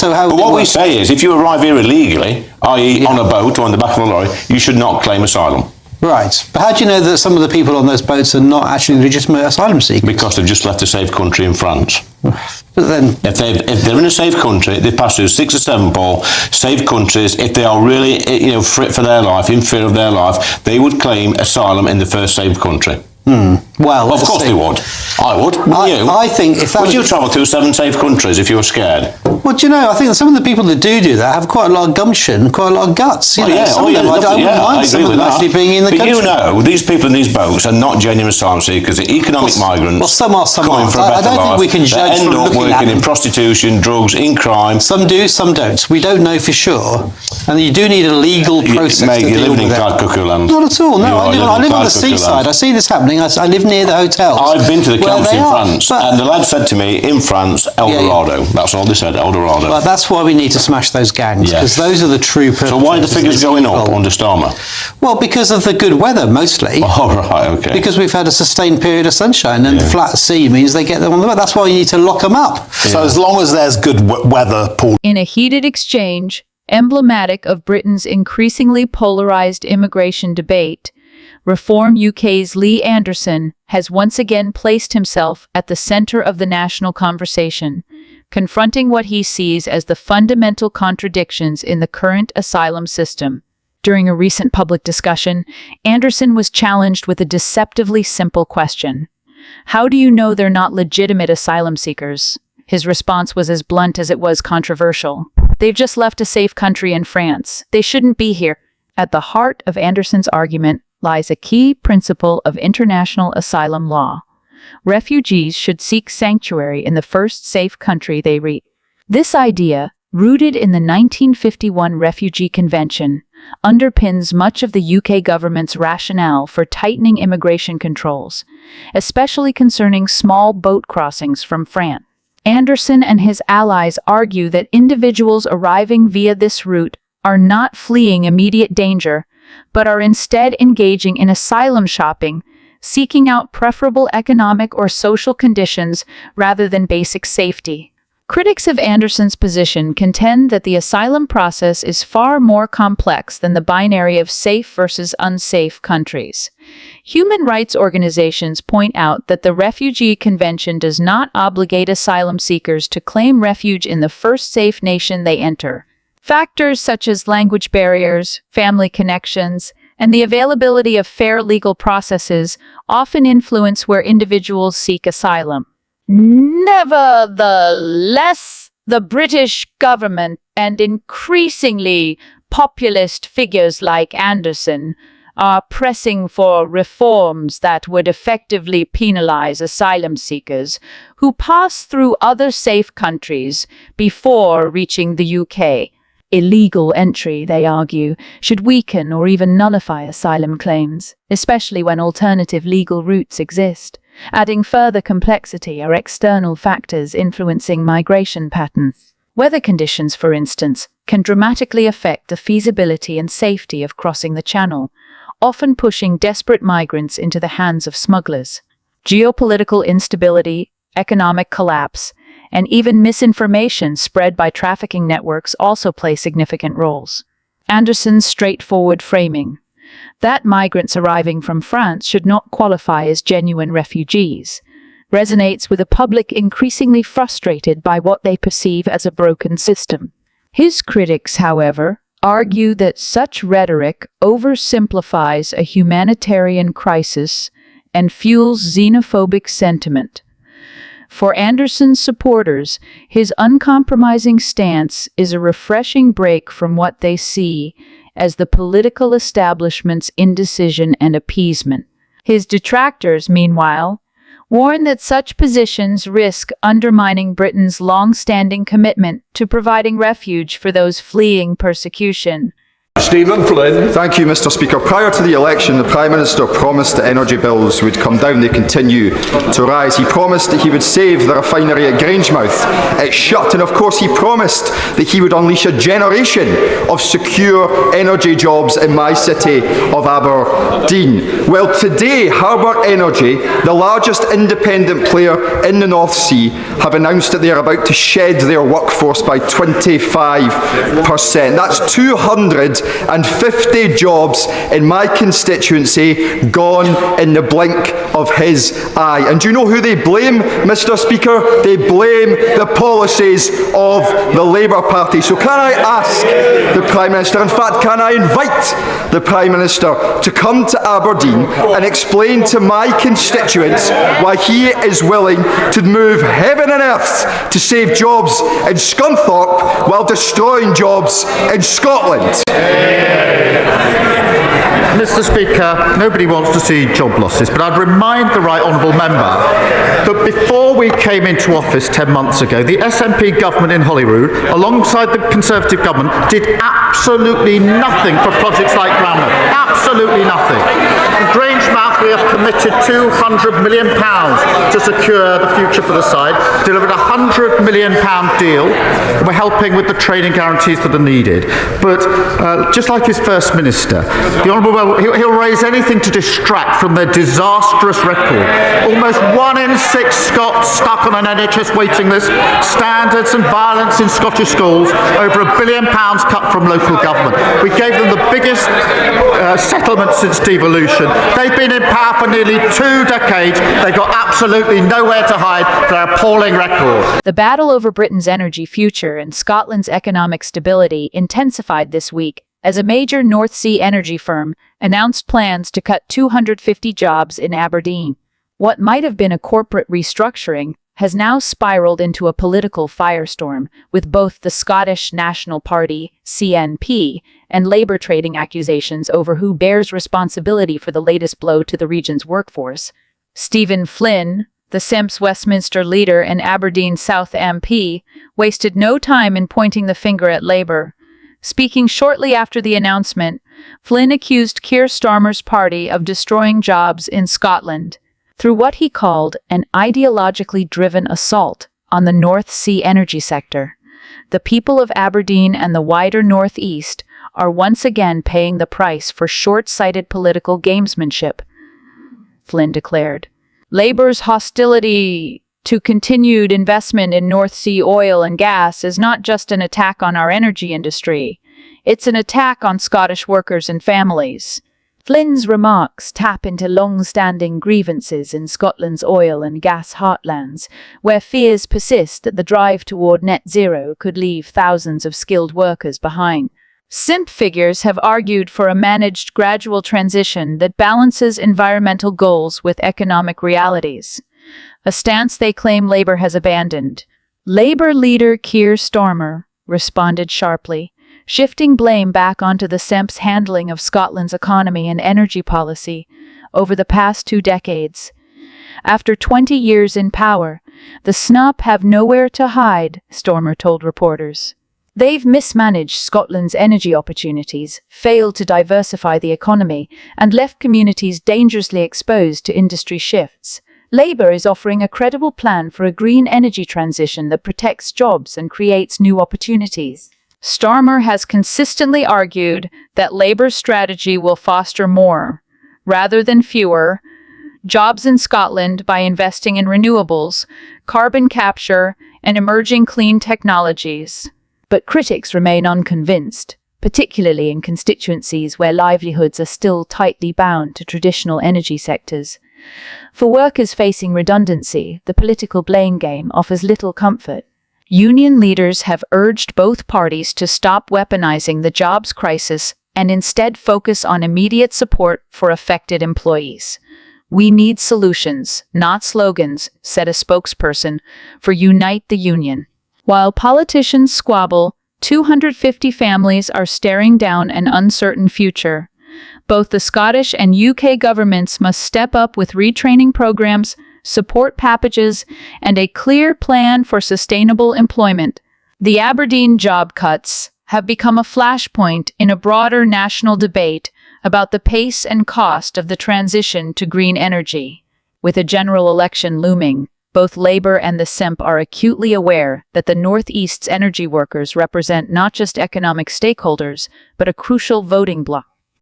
So how But what we say is, if you arrive here illegally, i.e. on a boat or on the back of a lorry, you should not claim asylum. Right. But how do you know that some of the people on those boats are not actually legitimate asylum seekers? Because they've just left a safe country in France. But then, If they're in a safe country, they pass through 6 or 7, Paul, safe countries. If they are really, fit for their life, in fear of their life, they would claim asylum in the first safe country. well, Of course they would. I would. Wouldn't you? I think if that Would was, you travel through 7 safe countries if you were scared? well, do you know, I think some of the people that do that have quite a lot of gumption, quite a lot of guts. You know, some of them, I wouldn't mind some of them actually being in the country. But you know, these people in these boats are not genuine asylum seekers. They're economic migrants. Well, some are, some coming aren't. for a better I don't life. think we can judge They end from up looking at working in them. prostitution, drugs, in crime. Some do, some don't. We don't know for sure. And you do need a legal process Mate, to you're deal living with in it. Clyde Cuckoo Land. Not at all, no. You I live on the Clyde Cuckoo seaside. Land. I see this happening. I live near the hotels. I've been to the where camps they in are. France, But- and the lad said to me, in France, El Dorado. That's all they said, El Dorado. But that's why we need to smash those gangs, because those are the true So why are the perpetrators figures of this going up evil. under Starmer? Well, because of the good weather, mostly. Oh, right, okay. Because we've had a sustained period of sunshine, and the flat sea means they get them on the boat. That's why you need to lock them up. So as long as there's good weather, Paul. In a heated exchange, emblematic of Britain's increasingly polarized immigration debate, Reform UK's Lee Anderson has once again placed himself at the center of the national conversation, confronting what he sees as the fundamental contradictions in the current asylum system. During a recent public discussion, Anderson was challenged with a deceptively simple question. How do you know they're not legitimate asylum seekers? His response was as blunt as it was controversial. They've just left a safe country in France. They shouldn't be here. At the heart of Anderson's argument lies a key principle of international asylum law. Refugees should seek sanctuary in the first safe country they reach. This idea, rooted in the 1951 Refugee Convention, underpins much of the UK government's rationale for tightening immigration controls, especially concerning small boat crossings from France. Anderson and his allies argue that individuals arriving via this route are not fleeing immediate danger, but are instead engaging in asylum shopping, seeking out preferable economic or social conditions rather than basic safety. Critics of Anderson's position contend that the asylum process is far more complex than the binary of safe versus unsafe countries. Human rights organizations point out that the Refugee Convention does not obligate asylum seekers to claim refuge in the first safe nation they enter. Factors such as language barriers, family connections, and the availability of fair legal processes often influence where individuals seek asylum. Nevertheless, the British government and increasingly populist figures like Anderson are pressing for reforms that would effectively penalize asylum seekers who pass through other safe countries before reaching the UK. Illegal entry, they argue, should weaken or even nullify asylum claims, especially when alternative legal routes exist. Adding further complexity are external factors influencing migration patterns. Weather conditions, for instance, can dramatically affect the feasibility and safety of crossing the Channel, often pushing desperate migrants into the hands of smugglers. Geopolitical instability, economic collapse, and even misinformation spread by trafficking networks also play significant roles. Anderson's straightforward framing, that migrants arriving from France should not qualify as genuine refugees, resonates with a public increasingly frustrated by what they perceive as a broken system. His critics, however, argue that such rhetoric oversimplifies a humanitarian crisis and fuels xenophobic sentiment. For Anderson's supporters, his uncompromising stance is a refreshing break from what they see as the political establishment's indecision and appeasement. His detractors, meanwhile, warn that such positions risk undermining Britain's long-standing commitment to providing refuge for those fleeing persecution. Stephen Flynn. Thank you, Mr. Speaker. Prior to the election, the Prime Minister promised that energy bills would come down. They continue to rise. He promised that he would save the refinery at Grangemouth. It's shut. And of course, he promised that he would unleash a generation of secure energy jobs in my city of Aberdeen. Well, today, Harbour Energy, the largest independent player in the North Sea, have announced that they are about to shed their workforce by 25%. That's 250 jobs in my constituency gone in the blink of his eye. And do you know who they blame, Mr. Speaker? They blame the policies of the Labour Party. So can I ask the Prime Minister, in fact, can I invite the Prime Minister to come to Aberdeen and explain to my constituents why he is willing to move heaven and earth to save jobs in Scunthorpe while destroying jobs in Scotland? Mr. Speaker, nobody wants to see job losses, but I'd remind the right honourable member that before we came into office 10 months ago, the SNP government in Holyrood, alongside the Conservative government, did absolutely nothing for projects like Granmouth. Absolutely nothing. In Grangemouth, we have committed £200 million to secure the future for the site, delivered a £100 million deal, and we're helping with the training guarantees that are needed. But just like his First Minister, the Honourable he'll raise anything to distract from their disastrous record. Almost 1 in 6 Scots stuck on an NHS waiting list, standards and violence in Scottish schools, over £1 billion cut from local government. We gave them the biggest settlement since devolution. They've been in power for nearly 2 decades. They've got absolutely nowhere to hide their appalling record. The battle over Britain's energy future and Scotland's economic stability intensified this week as a major North Sea energy firm announced plans to cut 250 jobs in Aberdeen. What might have been a corporate restructuring has now spiraled into a political firestorm, with both the Scottish National Party, SNP, and Labour trading accusations over who bears responsibility for the latest blow to the region's workforce. Stephen Flynn, the SNP's Westminster leader and Aberdeen South MP, wasted no time in pointing the finger at Labour. Speaking shortly after the announcement, Flynn accused Keir Starmer's party of destroying jobs in Scotland through what he called an ideologically driven assault on the North Sea energy sector. The people of Aberdeen and the wider North East are once again paying the price for short-sighted political gamesmanship, Flynn declared. Labour's hostility to continued investment in North Sea oil and gas is not just an attack on our energy industry, it's an attack on Scottish workers and families. Flynn's remarks tap into long-standing grievances in Scotland's oil and gas heartlands, where fears persist that the drive toward net zero could leave thousands of skilled workers behind. SNP figures have argued for a managed gradual transition that balances environmental goals with economic realities, a stance they claim Labour has abandoned. Labour leader Keir Starmer responded sharply, shifting blame back onto the SNP's handling of Scotland's economy and energy policy over the past 2 decades. After 20 years in power, the SNP have nowhere to hide, Starmer told reporters. They've mismanaged Scotland's energy opportunities, failed to diversify the economy, and left communities dangerously exposed to industry shifts. Labour is offering a credible plan for a green energy transition that protects jobs and creates new opportunities. Starmer has consistently argued that Labour's strategy will foster more, rather than fewer, jobs in Scotland by investing in renewables, carbon capture, and emerging clean technologies. But critics remain unconvinced, particularly in constituencies where livelihoods are still tightly bound to traditional energy sectors. For workers facing redundancy, the political blame game offers little comfort. Union leaders have urged both parties to stop weaponizing the jobs crisis and instead focus on immediate support for affected employees. We need solutions, not slogans, said a spokesperson for Unite the Union. While politicians squabble, 250 families are staring down an uncertain future. Both the Scottish and UK governments must step up with retraining programs, support packages, and a clear plan for sustainable employment. The Aberdeen job cuts have become a flashpoint in a broader national debate about the pace and cost of the transition to green energy. With a general election looming, both Labour and the SEMP are acutely aware that the Northeast's energy workers represent not just economic stakeholders, but a crucial voting bloc.